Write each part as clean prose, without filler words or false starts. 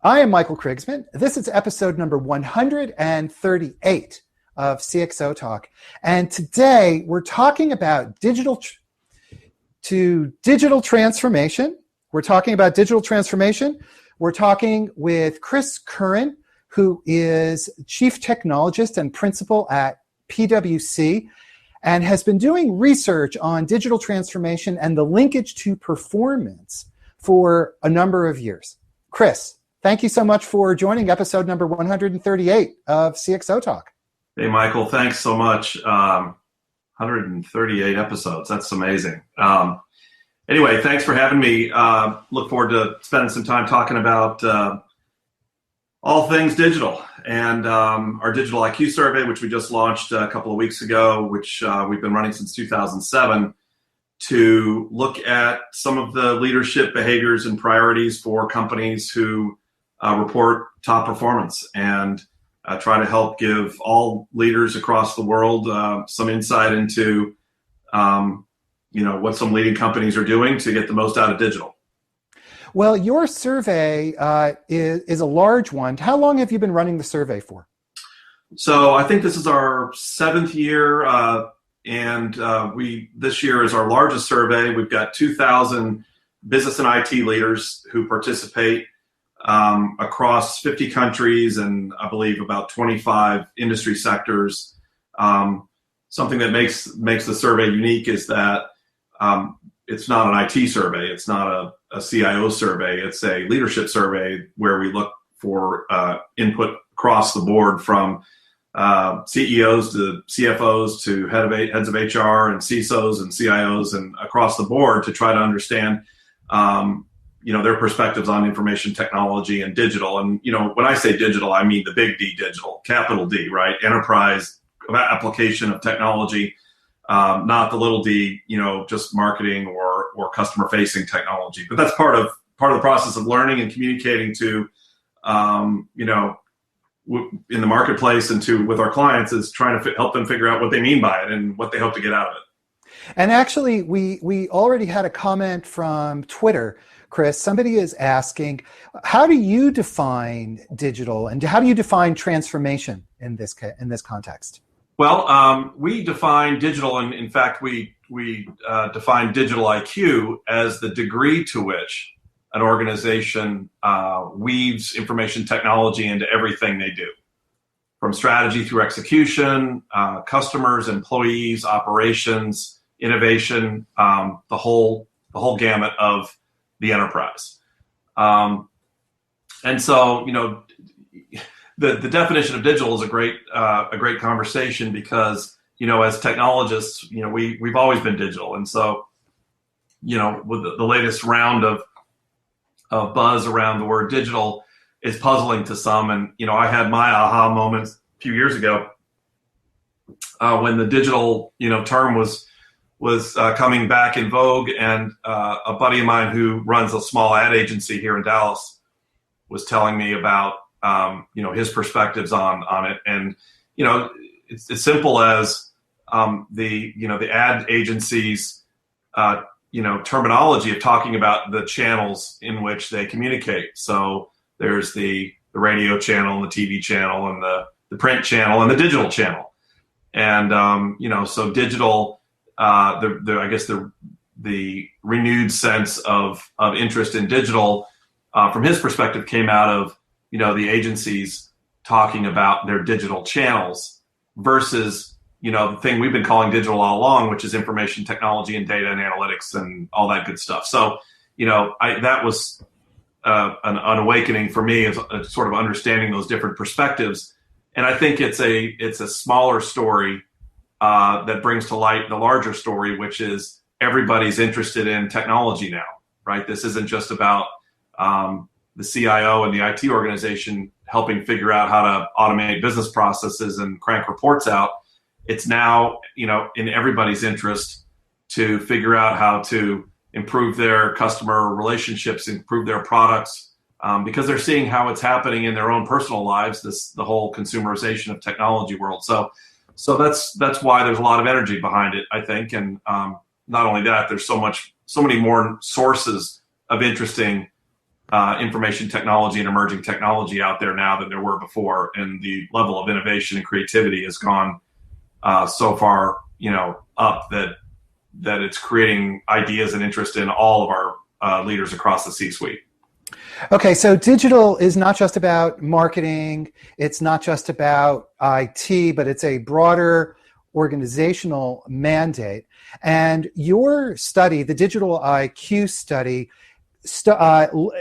I am Michael Krigsman. This is episode number 138 of CXOTalk. And today we're talking about digital transformation. We're talking about digital transformation. We're talking with Chris Curran, who is Chief Technologist and Principal at PwC, and has been doing research on digital transformation and the linkage to performance for a number of years. Chris, thank you so much for joining episode number 138 of CXOTalk. Hey, Michael, thanks so much. 138 episodes, that's amazing. Anyway, thanks for having me. Look forward to spending some time talking about all things digital and our digital IQ survey, which we just launched a couple of weeks ago, which we've been running since 2007, to look at some of the leadership behaviors and priorities for companies who report top performance and try to help give all leaders across the world some insight into what some leading companies are doing to get the most out of digital. Well, your survey is a large one. How long have you been running the survey for? So I think this is our 7th year, and this year is our largest survey. We've got 2,000 business and IT leaders who participate across 50 countries and I believe about 25 industry sectors. Something that makes the survey unique is that it's not an IT survey. It's not a CIO survey. It's a leadership survey where we look for input across the board from CEOs to CFOs to heads of HR and CISOs and CIOs and across the board to try to understand their perspectives on information technology and digital. And when I say digital, I mean the big D digital, capital D, right? Enterprise application of technology. Not the little d, just marketing or customer-facing technology. But that's part of the process of learning and communicating to, in the marketplace and with our clients is trying to help them figure out what they mean by it and what they hope to get out of it. And actually, we already had a comment from Twitter, Chris. Somebody is asking, how do you define digital and how do you define transformation in this context? Well, we define digital, and in fact, we define digital IQ as the degree to which an organization weaves information technology into everything they do, from strategy through execution, customers, employees, operations, innovation, the whole gamut of the enterprise. And so, The definition of digital is a great conversation because as technologists we've always been digital, and so with the latest round of buzz around the word digital is puzzling to some, and I had my aha moments a few years ago when the digital term was coming back in vogue, and a buddy of mine who runs a small ad agency here in Dallas was telling me about his perspectives on it. And, it's as simple as the ad agency's, terminology of talking about the channels in which they communicate. So there's the radio channel and the TV channel and the print channel and the digital channel. And, so digital, I guess the renewed sense of interest in digital, from his perspective, came out of the agencies talking about their digital channels versus, the thing we've been calling digital all along, which is information technology and data and analytics and all that good stuff. So, that was an awakening for me of sort of understanding those different perspectives. And I think it's a smaller story that brings to light the larger story, which is everybody's interested in technology now, right? This isn't just about the CIO and the IT organization helping figure out how to automate business processes and crank reports out. It's now, in everybody's interest to figure out how to improve their customer relationships, improve their products, because they're seeing how it's happening in their own personal lives, the whole consumerization of technology world. So that's why there's a lot of energy behind it, I think. And not only that, there's so many more sources of interesting information technology and emerging technology out there now than there were before, and the level of innovation and creativity has gone so far, up that it's creating ideas and interest in all of our leaders across the C-suite. Okay, so digital is not just about marketing, it's not just about IT, but it's a broader organizational mandate. And your study, the Digital IQ study,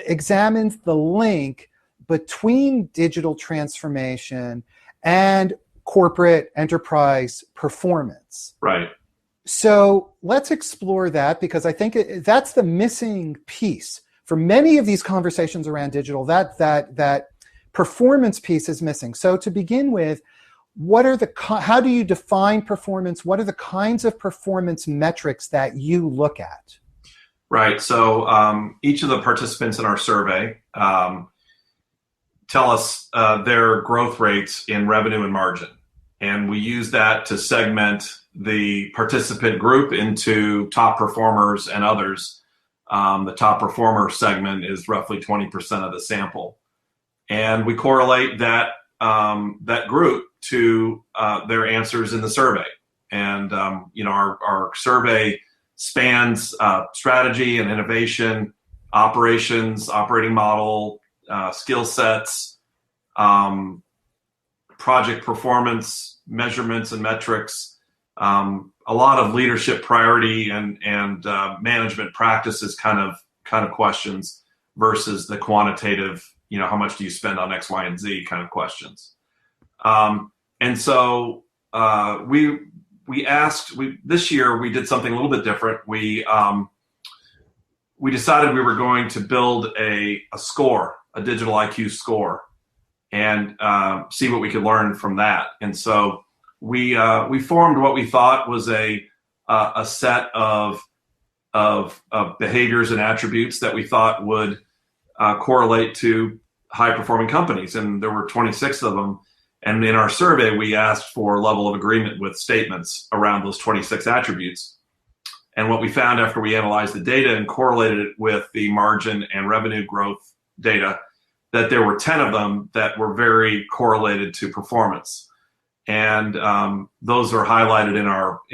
examines the link between digital transformation and corporate enterprise performance. Right. So let's explore that, because I think that's the missing piece. For many of these conversations around digital, that performance piece is missing. So to begin with, how do you define performance? What are the kinds of performance metrics that you look at? Right. So each of the participants in our survey tell us their growth rates in revenue and margin. And we use that to segment the participant group into top performers and others. The top performer segment is roughly 20% of the sample. And we correlate that group to their answers in the survey. And, our survey spans strategy and innovation, operations, operating model, skill sets, project performance, measurements and metrics, a lot of leadership priority and management practices kind of questions versus the quantitative, how much do you spend on X, Y, and Z kind of questions. And so this year we did something a little bit different. We decided we were going to build a score, a digital IQ score, and see what we could learn from that. And so we formed what we thought was a set of behaviors and attributes that we thought would correlate to high-performing companies, and there were 26 of them. And in our survey, we asked for a level of agreement with statements around those 26 attributes. And what we found after we analyzed the data and correlated it with the margin and revenue growth data, that there were 10 of them that were very correlated to performance. And those are highlighted in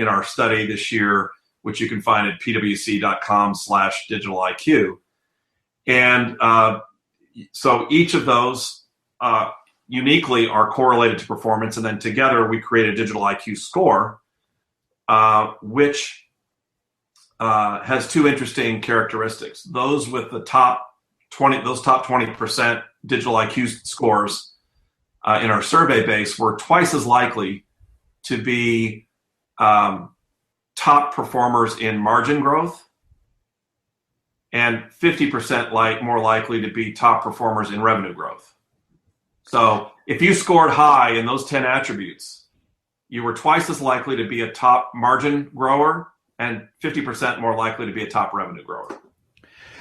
our study this year, which you can find at pwc.com/digitaliq. And so each of those uniquely are correlated to performance, and then together we create a digital IQ score, which has two interesting characteristics. Those with the top 20% digital IQ scores in our survey base were twice as likely to be top performers in margin growth, and 50% more likely to be top performers in revenue growth. So if you scored high in those 10 attributes, you were twice as likely to be a top margin grower and 50% more likely to be a top revenue grower.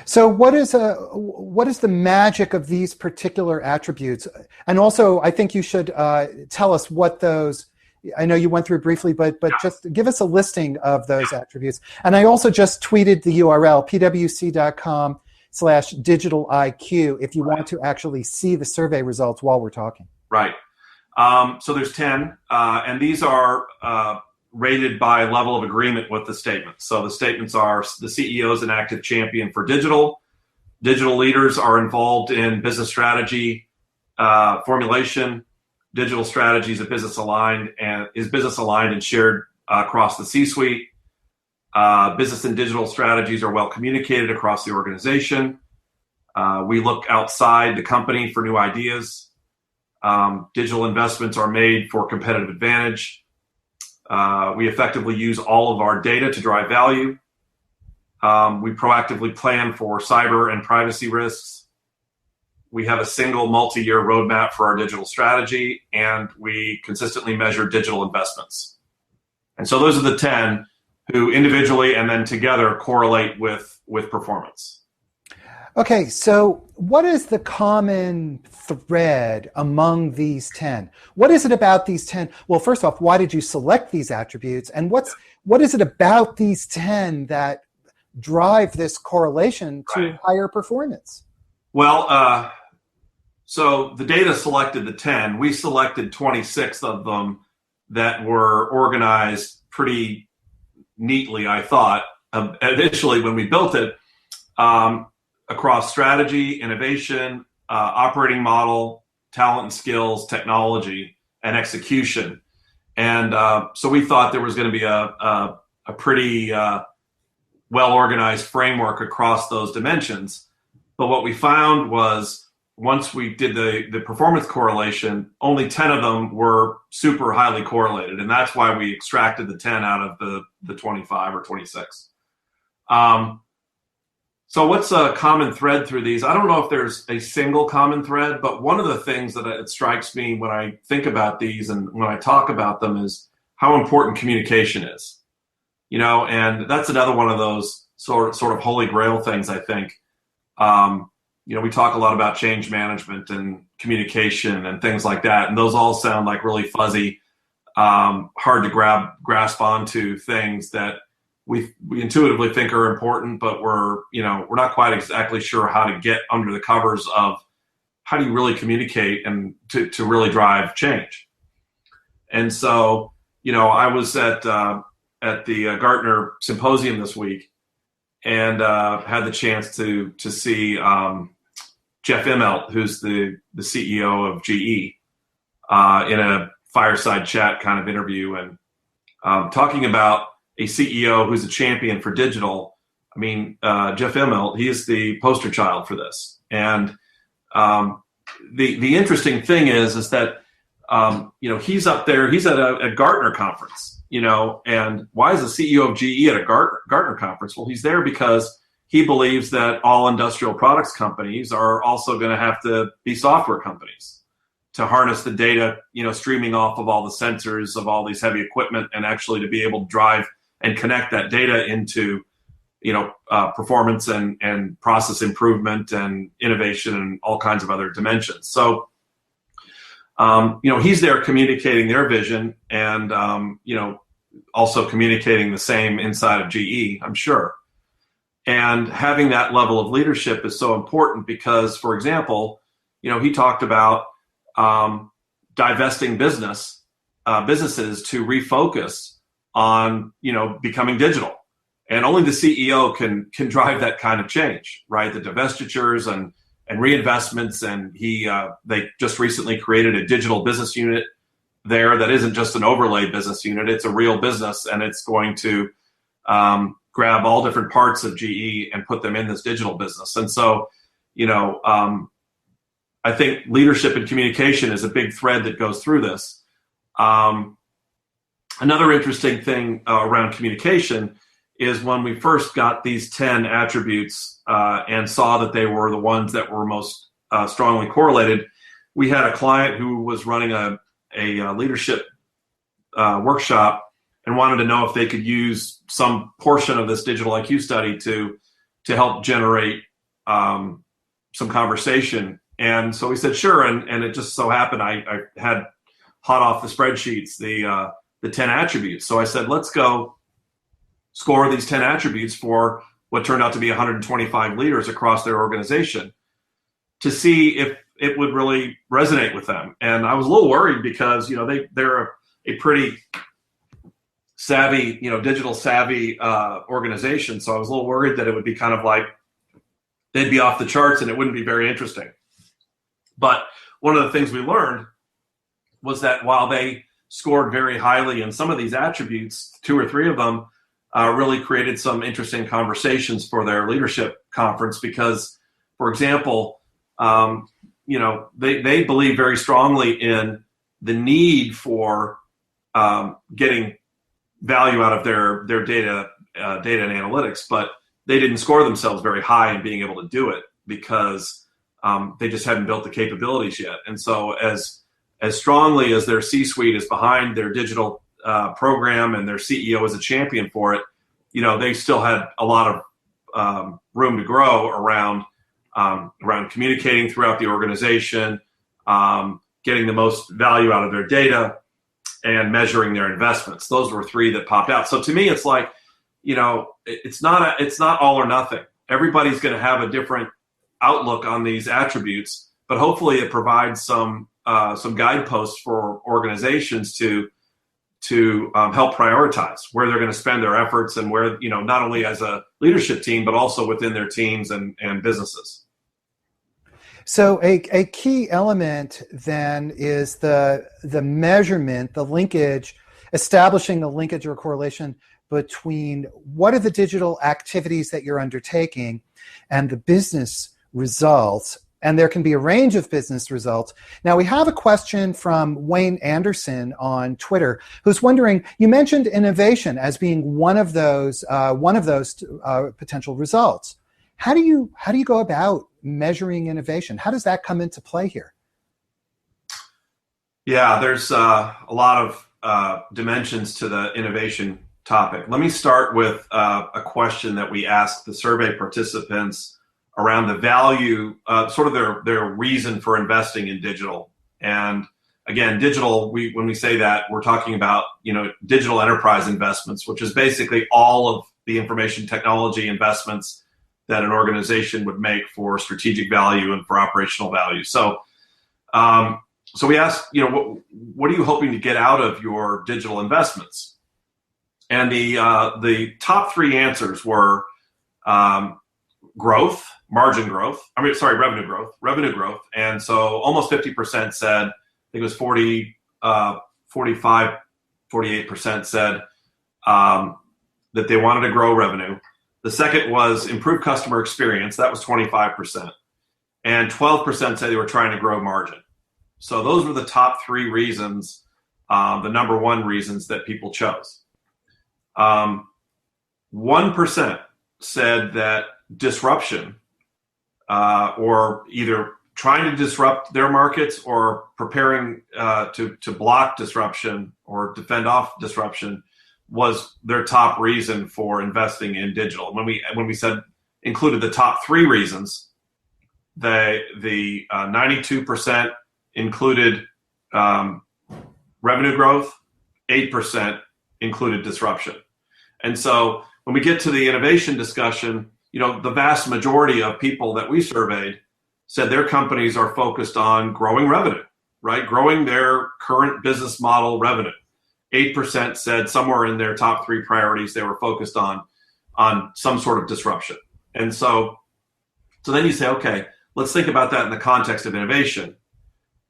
So what is the magic of these particular attributes? And also, I think you should tell us what those, I know you went through briefly, but just give us a listing of those attributes. And I also just tweeted the URL, pwc.com/digitaliq, if you want to actually see the survey results while we're talking. Right. So there's 10, and these are rated by level of agreement with the statements. So the statements are: the CEO is an active champion for digital. Digital leaders are involved in business strategy formulation. Digital strategies are business aligned and shared across the C-suite. Business and digital strategies are well communicated across the organization. We look outside the company for new ideas. Digital investments are made for competitive advantage. We effectively use all of our data to drive value. We proactively plan for cyber and privacy risks. We have a single multi-year roadmap for our digital strategy, and we consistently measure digital investments. And so those are the 10 who individually and then together correlate with performance. Okay, so what is the common thread among these 10? What is it about these 10? Well, first off, why did you select these attributes? And what is it about these 10 that drive this correlation to higher performance? Well, so the data selected the 10. We selected 26 of them that were organized pretty neatly, I thought, initially when we built it, across strategy, innovation, operating model, talent and skills, technology, and execution. And so we thought there was going to be a pretty well-organized framework across those dimensions. But what we found was once we did the performance correlation, only 10 of them were super highly correlated. And that's why we extracted the 10 out of the 25 or 26. So what's a common thread through these? I don't know if there's a single common thread, but one of the things that it strikes me when I think about these and when I talk about them is how important communication is. And that's another one of those sort of holy grail things, I think. We talk a lot about change management and communication and things like that, and those all sound like really fuzzy, hard to grasp onto things that we intuitively think are important, but we're not quite exactly sure how to get under the covers of how do you really communicate and to really drive change. And so, I was at the Gartner Symposium this week and had the chance to see Jeff Immelt, who's the CEO of GE, in a fireside chat kind of interview, and talking about a CEO who's a champion for digital. I mean, Jeff Immelt, he is the poster child for this. And the interesting thing is that he's up there, he's at a Gartner conference, and why is the CEO of GE at a Gartner conference? Well, he's there because he believes that all industrial products companies are also going to have to be software companies to harness the data, streaming off of all the sensors of all these heavy equipment, and actually to be able to drive and connect that data into, performance and process improvement and innovation and all kinds of other dimensions. So, he's there communicating their vision and, also communicating the same inside of GE, I'm sure. And having that level of leadership is so important because, for example, he talked about divesting businesses to refocus on, becoming digital. And only the CEO can drive that kind of change, right? The divestitures and reinvestments. And they just recently created a digital business unit there that isn't just an overlay business unit. It's a real business, and it's going to grab all different parts of GE and put them in this digital business. And so, I think leadership and communication is a big thread that goes through this. Another interesting thing around communication is when we first got these 10 attributes and saw that they were the ones that were most strongly correlated, we had a client who was running a leadership workshop and wanted to know if they could use some portion of this digital IQ study to help generate some conversation. And so we said, sure. And it just so happened I had hot off the spreadsheets the 10 attributes. So I said, let's go score these 10 attributes for what turned out to be 125 leaders across their organization to see if it would really resonate with them. And I was a little worried because, they're a pretty savvy, digital savvy organization. So I was a little worried that it would be kind of like they'd be off the charts and it wouldn't be very interesting. But one of the things we learned was that while they scored very highly in some of these attributes, 2 or 3 of them really created some interesting conversations for their leadership conference because, for example, they believe very strongly in the need for getting value out of their data and analytics, but they didn't score themselves very high in being able to do it because they just hadn't built the capabilities yet. And so as strongly as their C-suite is behind their digital program and their CEO is a champion for it, they still had a lot of room to grow around communicating throughout the organization, getting the most value out of their data, and measuring their investments. Those were 3 that popped out. So to me, it's like, it's not all or nothing. Everybody's going to have a different outlook on these attributes, but hopefully it provides some guideposts for organizations to help prioritize where they're going to spend their efforts and where, not only as a leadership team, but also within their teams and businesses. So a key element then is the measurement, the linkage, establishing the linkage or correlation between what are the digital activities that you're undertaking and the business results. And there can be a range of business results. Now, we have a question from Wayne Anderson on Twitter, who's wondering, you mentioned innovation as being one of those potential results. How do you go about measuring innovation? How does that come into play here? Yeah, there's a lot of dimensions to the innovation topic. Let me start with a question that we asked the survey participants around the value, sort of their reason for investing in digital. And again, digital, when we say that, we're talking about, digital enterprise investments, which is basically all of the information technology investments that an organization would make for strategic value and for operational value. So we asked, what are you hoping to get out of your digital investments? And the top three answers were growth, revenue growth. And so almost 50% said, I think it was 48% said that they wanted to grow revenue. The second was improve customer experience. That was 25%. And 12% said they were trying to grow margin. So those were the top three reasons, the number one reasons that people chose. 1% said that disruption, or either trying to disrupt their markets or preparing to block disruption or defend off disruption, was their top reason for investing in digital. When we said included the top three reasons, the 92% included revenue growth, 8% included disruption. And so when we get to the innovation discussion, the vast majority of people that we surveyed said their companies are focused on growing revenue, right? Growing their current business model revenue. 8% said somewhere in their top three priorities they were focused on some sort of disruption. And so then you say, okay, let's think about that in the context of innovation.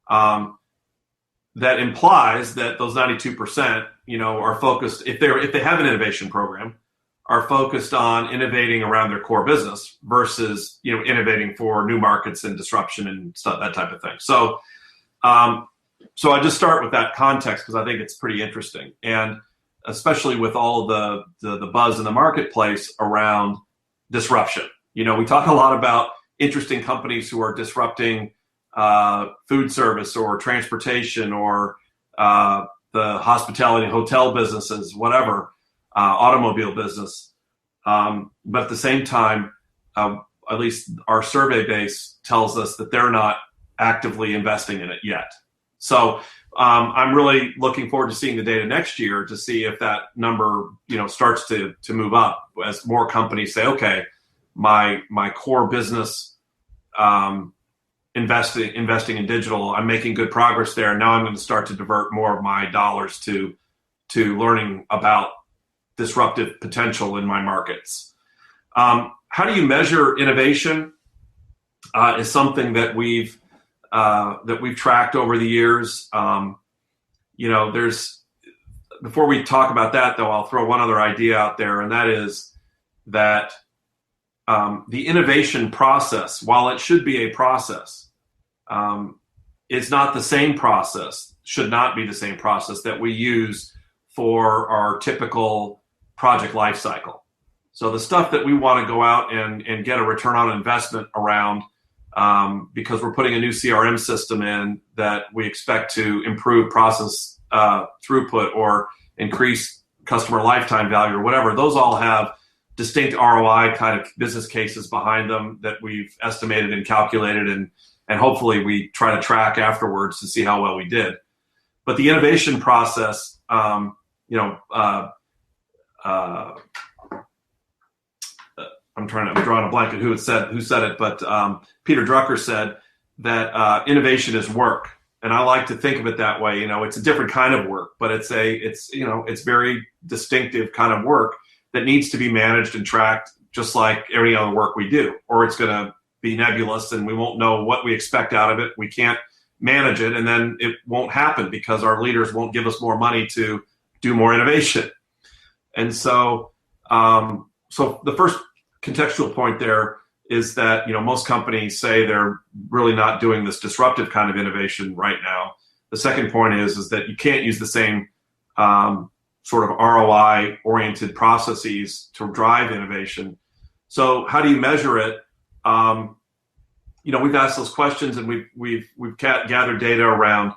That implies that those 92%, are focused, if they have an innovation program, are focused on innovating around their core business versus, innovating for new markets and disruption and stuff, that type of thing. So I just start with that context because I think it's pretty interesting, and especially with all the buzz in the marketplace around disruption. We talk a lot about interesting companies who are disrupting food service or transportation or the hospitality and hotel businesses, whatever, automobile business. But at the same time, at least our survey base tells us that they're not actively investing in it yet. So I'm really looking forward to seeing the data next year to see if that number, starts to move up as more companies say, okay, my core business, investing in digital, I'm making good progress there. Now I'm going to start to divert more of my dollars to learning about disruptive potential in my markets. How do you measure innovation? Is something that we've tracked over the years. Before we talk about that, though, I'll throw one other idea out there, and that is that the innovation process, while it should be a process, it's not the same process, should not be the same process that we use for our typical project lifecycle. So the stuff that we want to go out and get a return on investment around, because we're putting a new CRM system in that we expect to improve process throughput or increase customer lifetime value or whatever, those all have distinct ROI kind of business cases behind them that we've estimated and calculated, and hopefully we try to track afterwards to see how well we did. But the innovation process, I'm drawing a blank at who said it, but Peter Drucker said that innovation is work. And I like to think of it that way. It's a different kind of work, but it's very distinctive kind of work that needs to be managed and tracked just like any other work we do, or it's going to be nebulous and we won't know what we expect out of it. We can't manage it, and then it won't happen because our leaders won't give us more money to do more innovation. And so, so the first contextual point there is that most companies say they're really not doing this disruptive kind of innovation right now. The second point is that you can't use the same sort of ROI-oriented processes to drive innovation. So how do you measure it? We've asked those questions, and we've gathered data around.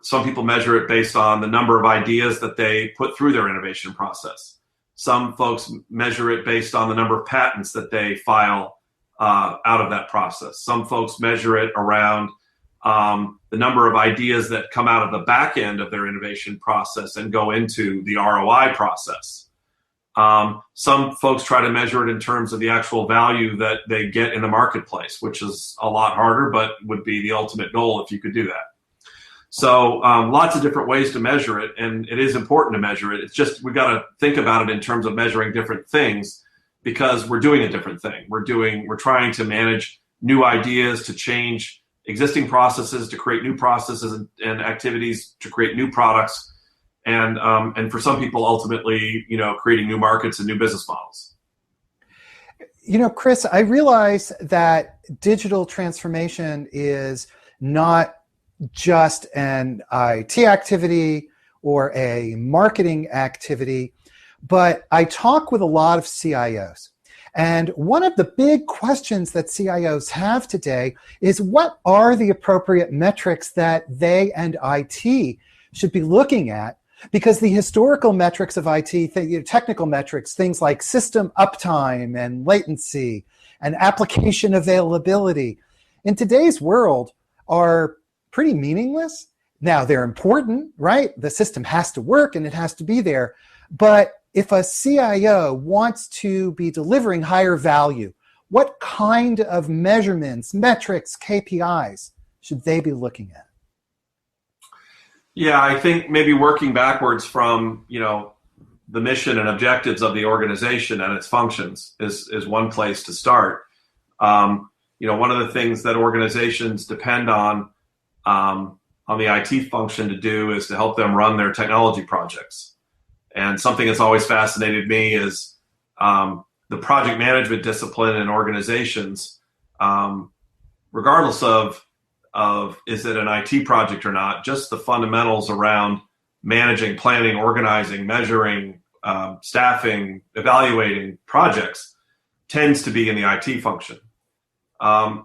Some people measure it based on the number of ideas that they put through their innovation process. Some folks measure it based on the number of patents that they file out of that process. Some folks measure it around the number of ideas that come out of the back end of their innovation process and go into the ROI process. Some folks try to measure it in terms of the actual value that they get in the marketplace, which is a lot harder, but would be the ultimate goal if you could do that. So lots of different ways to measure it, and it is important to measure it. It's just we've got to think about it in terms of measuring different things because we're doing a different thing. We're trying to manage new ideas, to change existing processes, to create new processes and activities, to create new products, and for some people, ultimately, creating new markets and new business models. Chris, I realize that digital transformation is not just an IT activity or a marketing activity, but I talk with a lot of CIOs. And one of the big questions that CIOs have today is what are the appropriate metrics that they and IT should be looking at? Because the historical metrics of IT, technical metrics, things like system uptime and latency and application availability, in today's world are pretty meaningless. Now, they're important, right? The system has to work and it has to be there. But if a CIO wants to be delivering higher value, what kind of measurements, metrics, KPIs should they be looking at? Yeah, I think maybe working backwards from, the mission and objectives of the organization and its functions is one place to start. One of the things that organizations depend on the IT function to do is to help them run their technology projects. And something that's always fascinated me is the project management discipline in organizations, regardless of is it an IT project or not, just the fundamentals around managing, planning, organizing, measuring, staffing, evaluating projects tends to be in the IT function.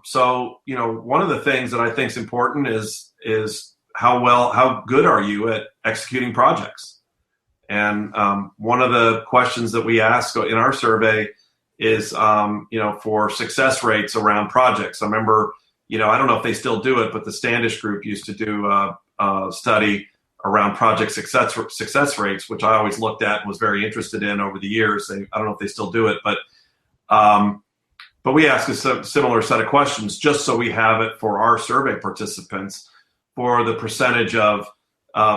So, one of the things that I think is important is how good are you at executing projects? And one of the questions that we ask in our survey is, for success rates around projects. I remember, I don't know if they still do it, but the Standish Group used to do a study around project success rates, which I always looked at and was very interested in over the years. I don't know if they still do it, but we ask a similar set of questions just so we have it for our survey participants for the percentage of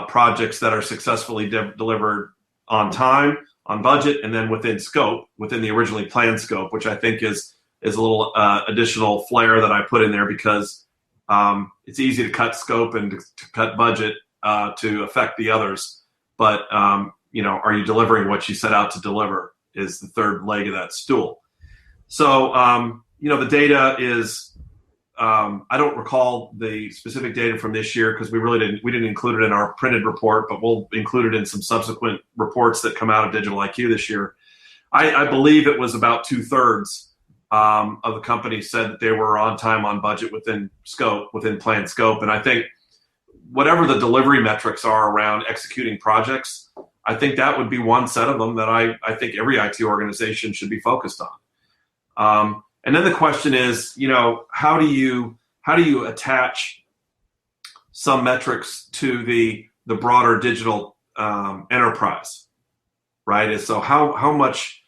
projects that are successfully delivered on time, on budget, and then within scope, within the originally planned scope, which I think is a little additional flair that I put in there because it's easy to cut scope and to cut budget to affect the others. But, are you delivering what you set out to deliver is the third leg of that stool. So, the data is, I don't recall the specific data from this year because we didn't include it in our printed report, but we'll include it in some subsequent reports that come out of Digital IQ this year. I believe it was about 2/3 of the companies said that they were on time, on budget, within scope, within planned scope. And I think whatever the delivery metrics are around executing projects, I think that would be one set of them that I think every IT organization should be focused on. And then the question is, how do you attach some metrics to the broader digital enterprise, right? And so how much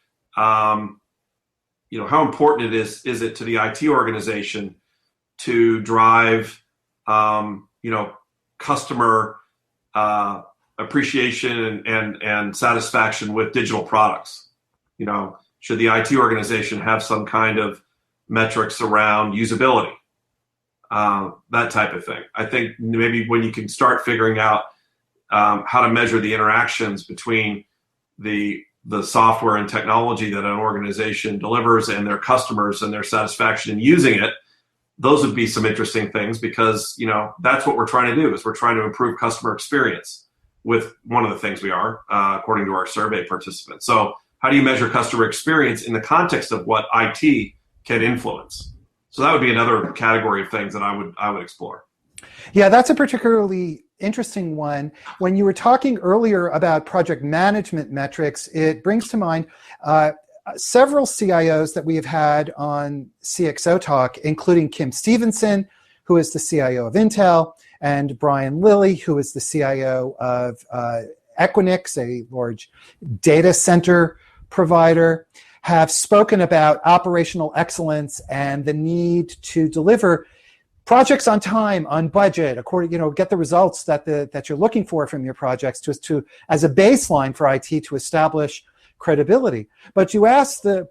how important is it to the IT organization to drive, customer appreciation and satisfaction with digital products? Should the IT organization have some kind of metrics around usability? That type of thing. I think maybe when you can start figuring out how to measure the interactions between the software and technology that an organization delivers and their customers and their satisfaction in using it, those would be some interesting things, because that's what we're trying to do, is we're trying to improve customer experience with one of the things we are, according to our survey participants. So how do you measure customer experience in the context of what IT can influence? So that would be another category of things that I would explore. Yeah, that's a particularly interesting one. When you were talking earlier about project management metrics, it brings to mind several CIOs that we have had on CXOTalk, including Kim Stevenson, who is the CIO of Intel, and Brian Lilly, who is the CIO of Equinix, a large data center provider, have spoken about operational excellence and the need to deliver projects on time, on budget, according, get the results that you're looking for from your projects to as a baseline for IT to establish credibility. But you ask the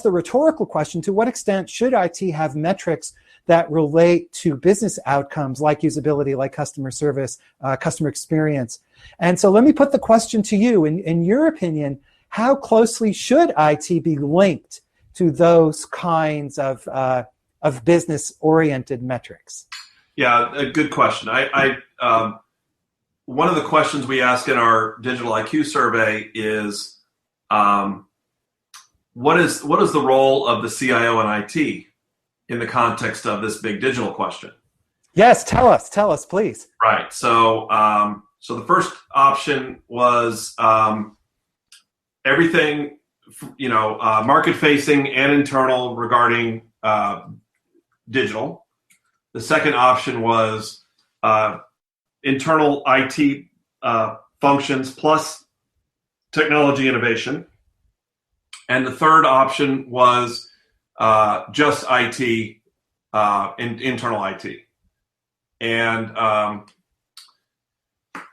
rhetorical question: to what extent should IT have metrics that relate to business outcomes like usability, like customer service, customer experience? And so let me put the question to you. In your opinion, how closely should IT be linked to those kinds of business-oriented metrics? Yeah, a good question. One of the questions we ask in our digital IQ survey is, what is the role of the CIO and IT in the context of this big digital question? Yes, tell us, please. Right. So the first option was everything, market-facing and internal regarding digital. The second option was internal IT functions plus technology innovation. And the third option was just IT, internal IT. And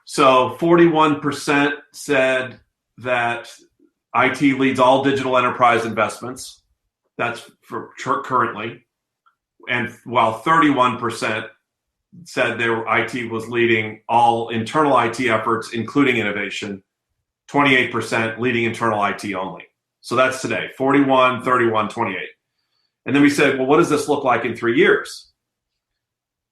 so 41% said that IT leads all digital enterprise investments. That's for currently. And while 31% said their IT was leading all internal IT efforts, including innovation, 28% leading internal IT only. So that's today, 41, 31, 28. And then we said, well, what does this look like in 3 years?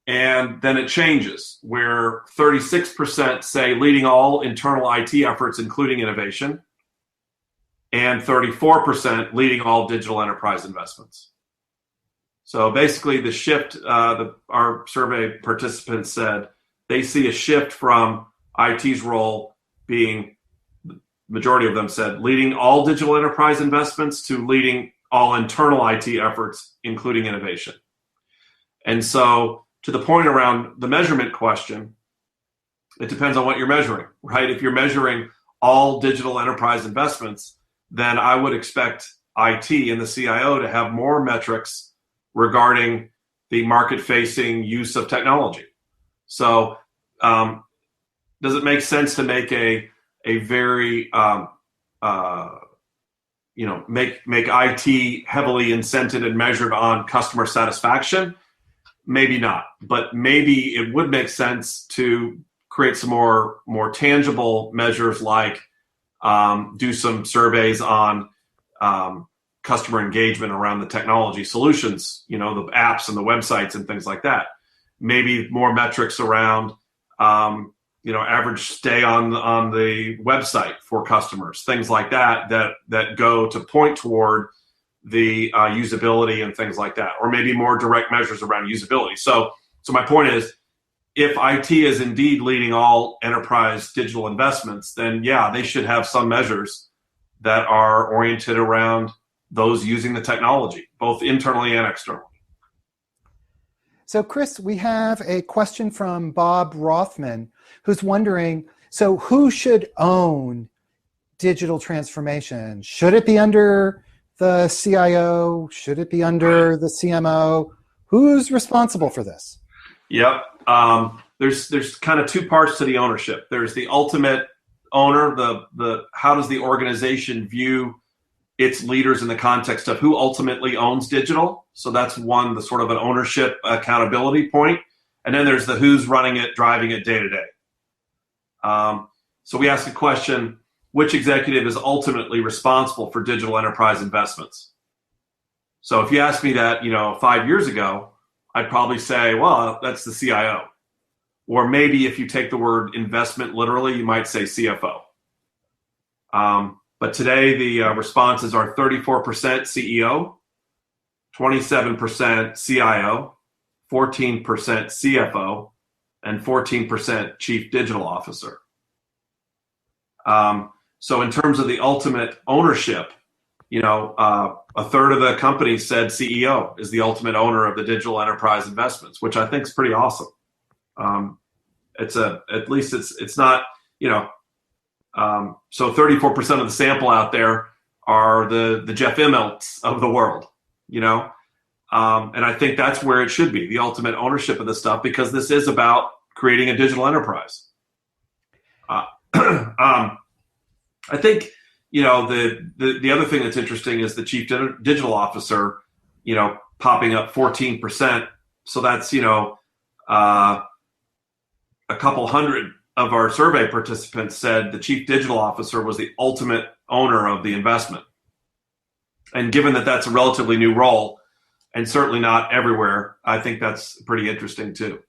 And then it changes, where 36% say leading all internal IT efforts, including innovation, and 34% leading all digital enterprise investments. So basically the shift, our survey participants said they see a shift from IT's role being, the majority of them said, leading all digital enterprise investments to leading all internal IT efforts, including innovation. And so to the point around the measurement question, it depends on what you're measuring, right? If you're measuring all digital enterprise investments, then I would expect IT and the CIO to have more metrics regarding the market-facing use of technology. So does it make sense to make a very, make IT heavily incented and measured on customer satisfaction? Maybe not, but maybe it would make sense to create some more tangible measures, like do some surveys on customer engagement around the technology solutions, the apps and the websites and things like that. Maybe more metrics around, average stay on the website for customers, things like that go to point toward the usability and things like that, or maybe more direct measures around usability. So my point is, if IT is indeed leading all enterprise digital investments, then yeah, they should have some measures that are oriented around those using the technology, both internally and externally. So Chris, we have a question from Bob Rothman, who's wondering, so who should own digital transformation? Should it be under the CIO? Should it be under the CMO? Who's responsible for this? Yep. There's kind of two parts to the ownership. There's the ultimate owner, the how does the organization view its leaders in the context of who ultimately owns digital. So that's one, the sort of an ownership accountability point. And then there's the who's running it, driving it day to day. So we ask the question, which executive is ultimately responsible for digital enterprise investments? So if you asked me that, 5 years ago, I'd probably say, well, that's the CIO. Or maybe if you take the word investment literally, you might say CFO. But today the responses are 34% CEO, 27% CIO, 14% CFO, and 14% Chief Digital Officer. So in terms of the ultimate ownership, a third of the company said CEO is the ultimate owner of the digital enterprise investments, which I think is pretty awesome. At least it's not, so 34% of the sample out there are the Jeff Immelts of the world, and I think that's where it should be, the ultimate ownership of this stuff, because this is about creating a digital enterprise. I think, the other thing that's interesting is the chief digital officer, popping up 14%. So that's, a couple hundred of our survey participants said the chief digital officer was the ultimate owner of the investment. And given that that's a relatively new role, and certainly not everywhere, I think that's pretty interesting too.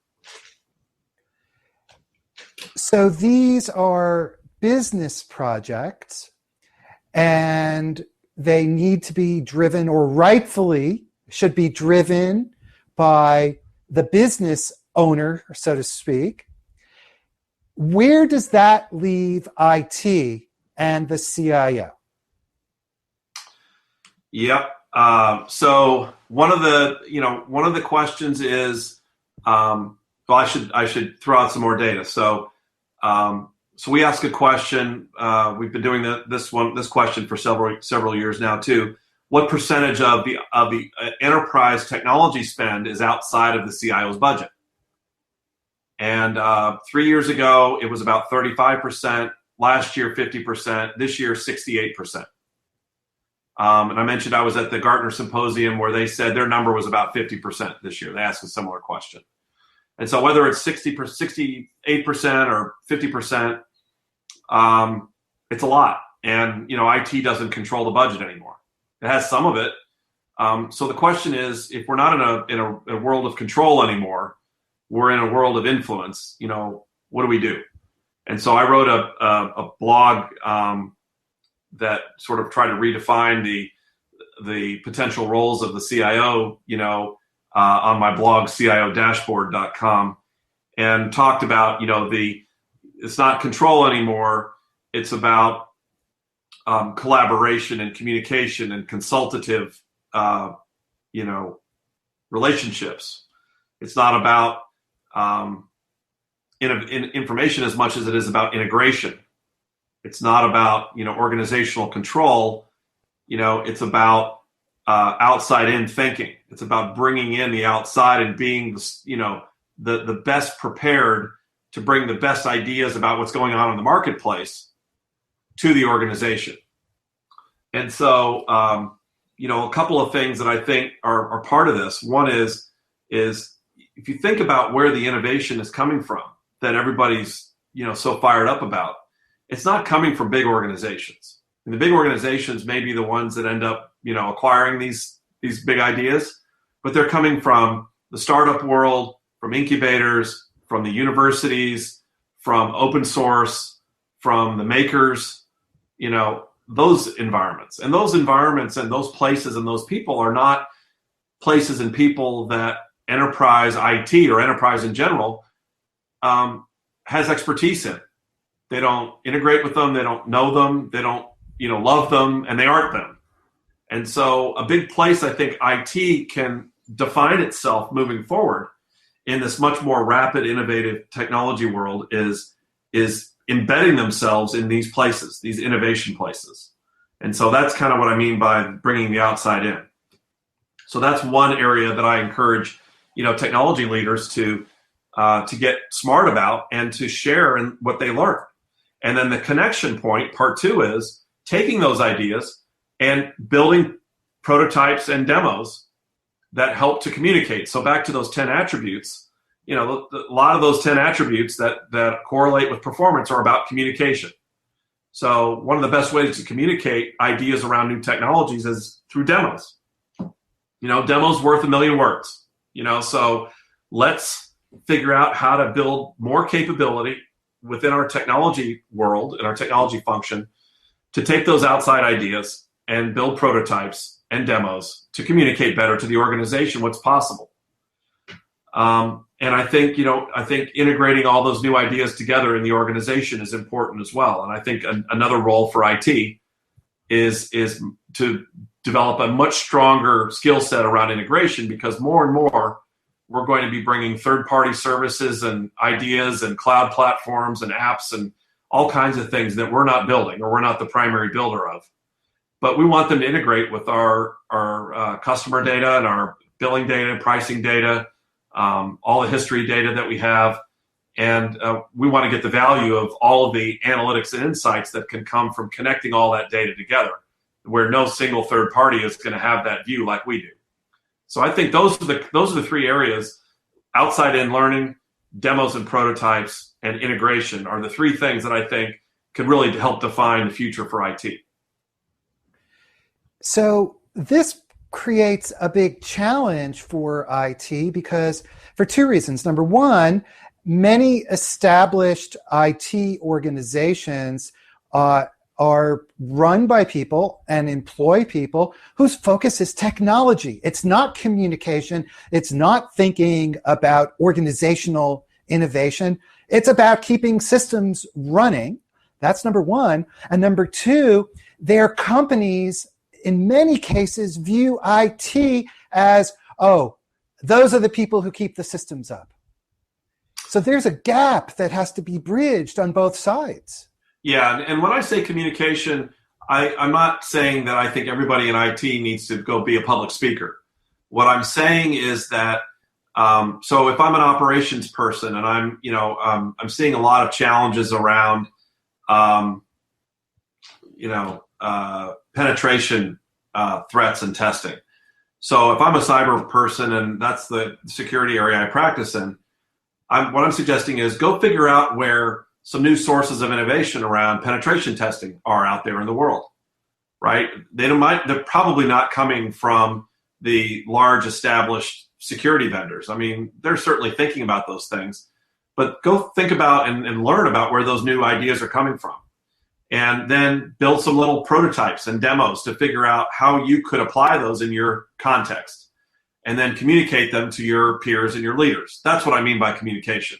So these are business projects, and they need to be driven, or rightfully should be driven, by the business owner, so to speak. Where does that leave IT and the CIO? Yep. So one of the questions is, I should throw out some more data. So we ask a question. We've been doing this question for several years now too. What percentage of the enterprise technology spend is outside of the CIO's budget? And 3 years ago, it was about 35%. Last year, 50%. This year, 68%. And I mentioned I was at the Gartner Symposium where they said their number was about 50% this year. They asked a similar question. And so whether it's 68% or 50%, it's a lot. And, IT doesn't control the budget anymore. It has some of it. So the question is, if we're not in a world of control anymore, we're in a world of influence, what do we do? And so I wrote a blog that sort of tried to redefine the potential roles of the CIO, on my blog, CIOdashboard.com, and talked about, it's not control anymore. It's about collaboration and communication and consultative, relationships. It's not about information as much as it is about integration. It's not about, organizational control. It's about outside in thinking. It's about bringing in the outside and being, the best prepared to bring the best ideas about what's going on in the marketplace to the organization. And so, a couple of things that I think are part of this. One is if you think about where the innovation is coming from that everybody's, so fired up about, it's not coming from big organizations. And the big organizations may be the ones that end up, acquiring these big ideas, but they're coming from the startup world, from incubators, from the universities, from open source, from the makers, those environments. And those environments and those places and those people are not places and people that enterprise IT or enterprise in general has expertise in. They don't integrate with them. They don't know them. They don't, love them, and they aren't them. And so a big place I think IT can define itself moving forward in this much more rapid, innovative technology world is embedding themselves in these places, these innovation places. And so that's kind of what I mean by bringing the outside in. So that's one area that I encourage, technology leaders to get smart about and to share in what they learn. And then the connection point, part two, is taking those ideas and building prototypes and demos that help to communicate. So back to those 10 attributes, a lot of those 10 attributes that correlate with performance are about communication. So one of the best ways to communicate ideas around new technologies is through demos. Demos worth a million words. So let's figure out how to build more capability within our technology world and our technology function to take those outside ideas and build prototypes and demos to communicate better to the organization what's possible. And I think integrating all those new ideas together in the organization is important as well. And I think another role for IT is to develop a much stronger skill set around integration, because more and more we're going to be bringing third-party services and ideas and cloud platforms and apps and all kinds of things that we're not building or we're not the primary builder of. But we want them to integrate with our customer data and our billing data, pricing data, all the history data that we have. And we want to get the value of all of the analytics and insights that can come from connecting all that data together, where no single third party is going to have that view like we do. So I think those are the three areas: outside in learning, demos and prototypes, and integration are the three things that I think could really help define the future for IT. So this creates a big challenge for IT because for two reasons. Number one, many established IT organizations are run by people and employ people whose focus is technology. It's not communication. It's not thinking about organizational innovation. It's about keeping systems running. That's number one. And number two, their companies in many cases view IT as, those are the people who keep the systems up. So there's a gap that has to be bridged on both sides. Yeah, and when I say communication, I'm not saying that I think everybody in IT needs to go be a public speaker. What I'm saying is that, so if I'm an operations person and I'm seeing a lot of challenges around, penetration threats and testing. So if I'm a cyber person and that's the security area I practice in, what I'm suggesting is go figure out where some new sources of innovation around penetration testing are out there in the world, right? They're probably not coming from the large established security vendors. I mean, they're certainly thinking about those things, but go think about and learn about where those new ideas are coming from. And then build some little prototypes and demos to figure out how you could apply those in your context, and then communicate them to your peers and your leaders. That's what I mean by communication.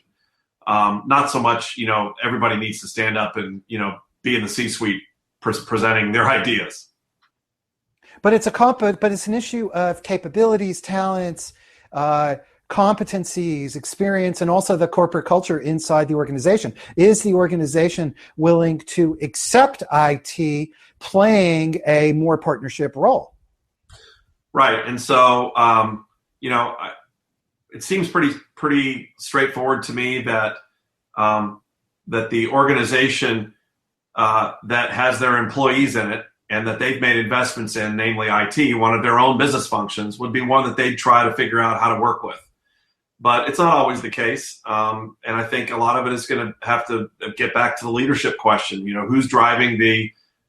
Not so much, everybody needs to stand up and, be in the C-suite presenting their ideas. But it's an issue of capabilities, talents, competencies, experience, and also the corporate culture inside the organization. Is the organization willing to accept IT playing a more partnership role? Right. And so, it seems pretty straightforward to me that that the organization that has their employees in it and that they've made investments in, namely IT, one of their own business functions, would be one that they'd try to figure out how to work with. But it's not always the case. And I think a lot of it is going to have to get back to the leadership question. Who's driving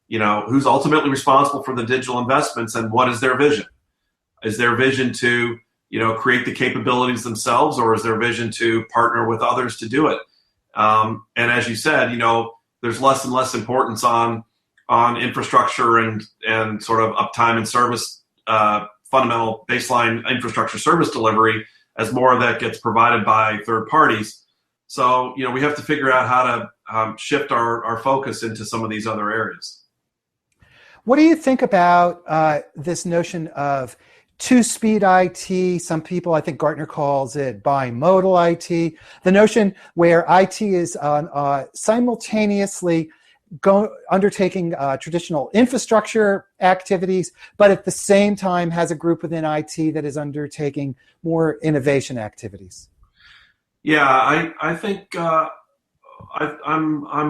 who's ultimately responsible for the digital investments, and what is their vision? Is their vision to, create the capabilities themselves, or is their vision to partner with others to do it? And as you said, there's less and less importance on infrastructure and sort of uptime and service, fundamental baseline infrastructure service delivery, as more of that gets provided by third parties. So, we have to figure out how to shift our focus into some of these other areas. What do you think about this notion of two-speed IT? Some people, I think Gartner calls it bimodal IT. The notion where IT is simultaneously undertaking traditional infrastructure activities, but at the same time has a group within IT that is undertaking more innovation activities? Yeah, I think I'm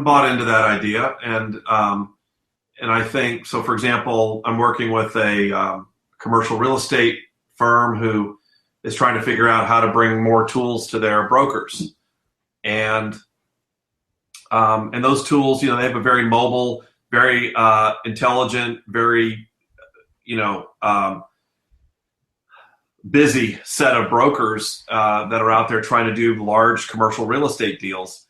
bought into that idea, and I think so. For example, I'm working with a commercial real estate firm who is trying to figure out how to bring more tools to their brokers, and those tools, they have a very mobile, very intelligent, very busy set of brokers that are out there trying to do large commercial real estate deals.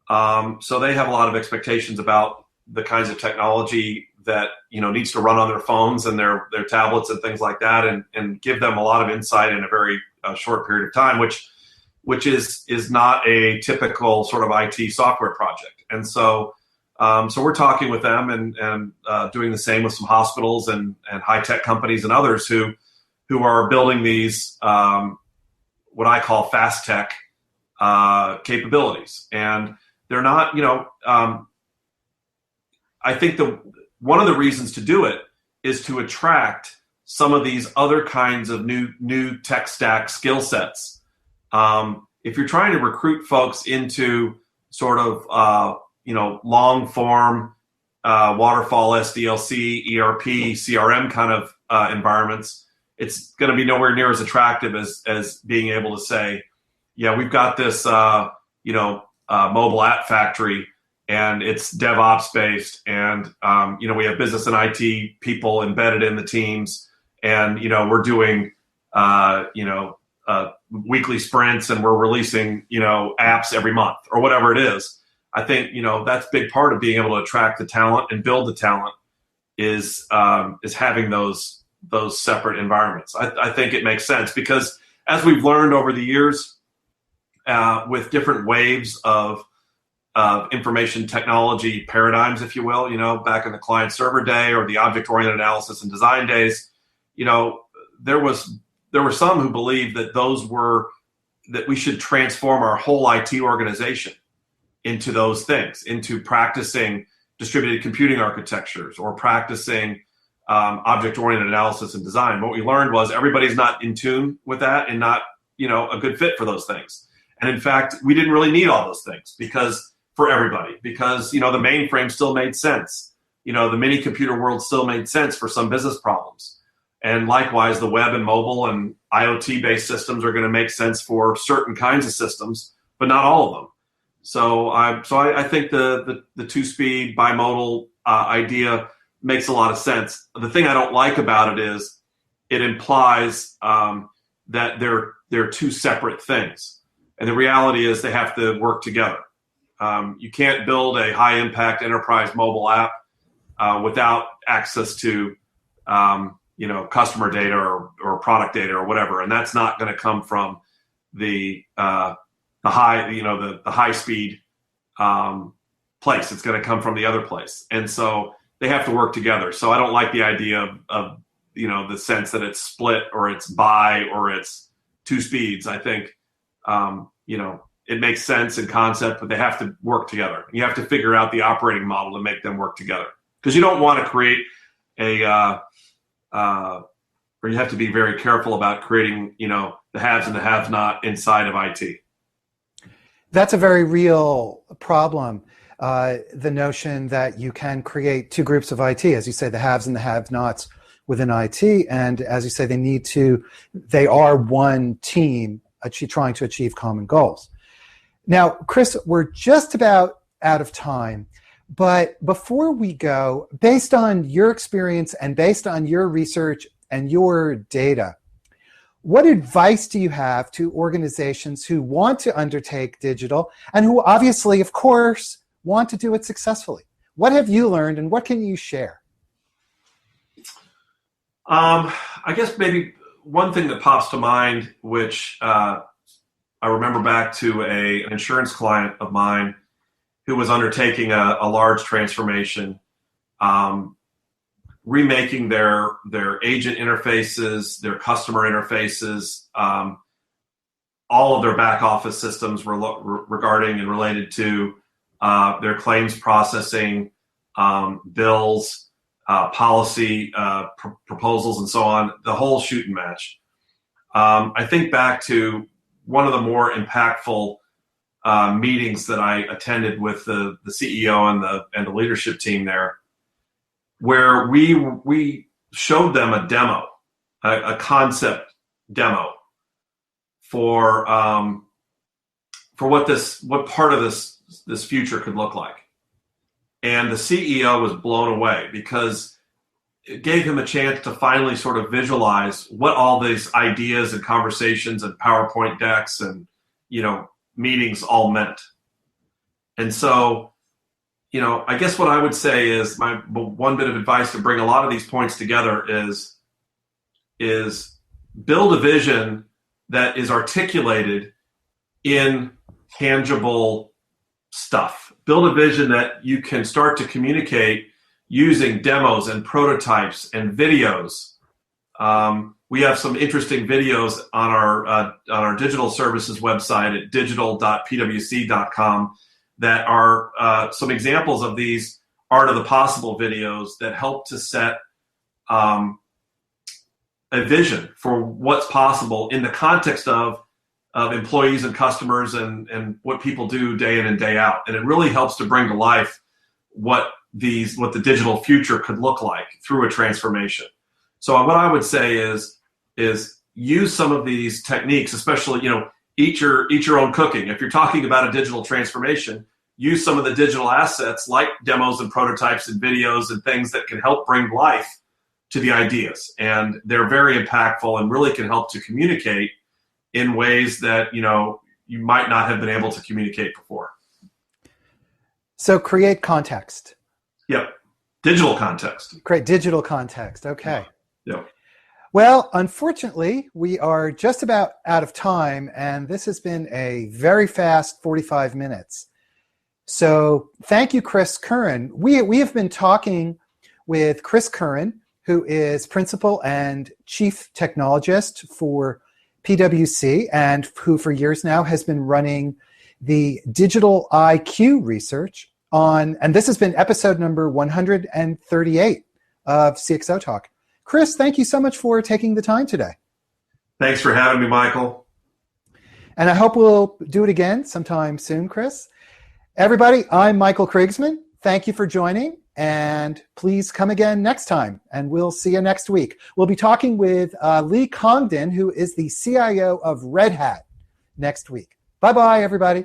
So they have a lot of expectations about the kinds of technology that needs to run on their phones and their tablets and things like that, and give them a lot of insight in a very short period of time, which is not a typical sort of IT software project. And so we're talking with them and doing the same with some hospitals and high tech companies and others who are building these what I call fast tech capabilities. And they're not, I think one of the reasons to do it is to attract some of these other kinds of new tech stack skill sets. If you're trying to recruit folks into sort of long form waterfall, SDLC, ERP, CRM kind of environments, it's going to be nowhere near as attractive as being able to say, yeah, we've got this mobile app factory, and it's DevOps based, and we have business and IT people embedded in the teams, and we're doing weekly sprints, and we're releasing apps every month or whatever it is. I think that's a big part of being able to attract the talent and build the talent is having those separate environments. I think it makes sense because as we've learned over the years with different waves of information technology paradigms, if you will, back in the client server day or the object-oriented analysis and design days, there were some who believed that we should transform our whole IT organization into those things, into practicing distributed computing architectures or practicing object-oriented analysis and design. What we learned was everybody's not in tune with that and not a good fit for those things. And in fact, we didn't really need all those things for everybody, because the mainframe still made sense. The mini computer world still made sense for some business problems. And likewise, the web and mobile and IoT-based systems are going to make sense for certain kinds of systems, but not all of them. So I think the two-speed bimodal idea makes a lot of sense. The thing I don't like about it is it implies that they're two separate things. And the reality is they have to work together. You can't build a high-impact enterprise mobile app without access to customer data or product data or whatever, and that's not going to come from the high speed place. It's going to come from the other place, and so they have to work together. So I don't like the idea of the sense that it's split or it's bi or it's two speeds. I think it makes sense in concept, but they have to work together. You have to figure out the operating model to make them work together, because you don't want to create or you have to be very careful about creating, the haves and the have-not inside of IT. That's a very real problem. The notion that you can create two groups of IT, as you say, the haves and the have-nots within IT, and as you say, they are one team trying to achieve common goals. Now, Chris, we're just about out of time, but before we go, based on your experience and based on your research and your data, what advice do you have to organizations who want to undertake digital and who obviously, of course, want to do it successfully? What have you learned and what can you share? I guess maybe one thing that pops to mind, which I remember back to an insurance client of mine who was undertaking a large transformation, remaking their agent interfaces, their customer interfaces, all of their back office systems regarding and related to their claims processing, bills, policy proposals, and so on, the whole shooting match. I think back to one of the more impactful meetings that I attended with the CEO and the leadership team there, where we showed them a demo, a concept demo for what part of this future could look like. And the CEO was blown away because it gave him a chance to finally sort of visualize what all these ideas and conversations and PowerPoint decks and, meetings all meant. And so, I guess what I would say is my one bit of advice to bring a lot of these points together is build a vision that is articulated in tangible stuff. Build a vision that you can start to communicate using demos and prototypes and videos. We have some interesting videos on our digital services website at digital.pwc.com that are some examples of these art of the possible videos that help to set a vision for what's possible in the context of employees and customers and what people do day in and day out. And it really helps to bring to life what the digital future could look like through a transformation. So what I would say is use some of these techniques, especially, eat your own cooking. If you're talking about a digital transformation, use some of the digital assets like demos and prototypes and videos and things that can help bring life to the ideas. And they're very impactful and really can help to communicate in ways that, you might not have been able to communicate before. So create context. Yep. Digital context. Create digital context. Okay. Yep. Well, unfortunately, we are just about out of time, and this has been a very fast 45 minutes. So thank you, Chris Curran. We have been talking with Chris Curran, who is Principal and Chief Technologist for PwC, and who for years now has been running the Digital IQ research and this has been episode number 138 of CXOTalk. Chris, thank you so much for taking the time today. Thanks for having me, Michael. And I hope we'll do it again sometime soon, Chris. Everybody, I'm Michael Krigsman. Thank you for joining, and please come again next time, and we'll see you next week. We'll be talking with Lee Congdon, who is the CIO of Red Hat, next week. Bye-bye, everybody.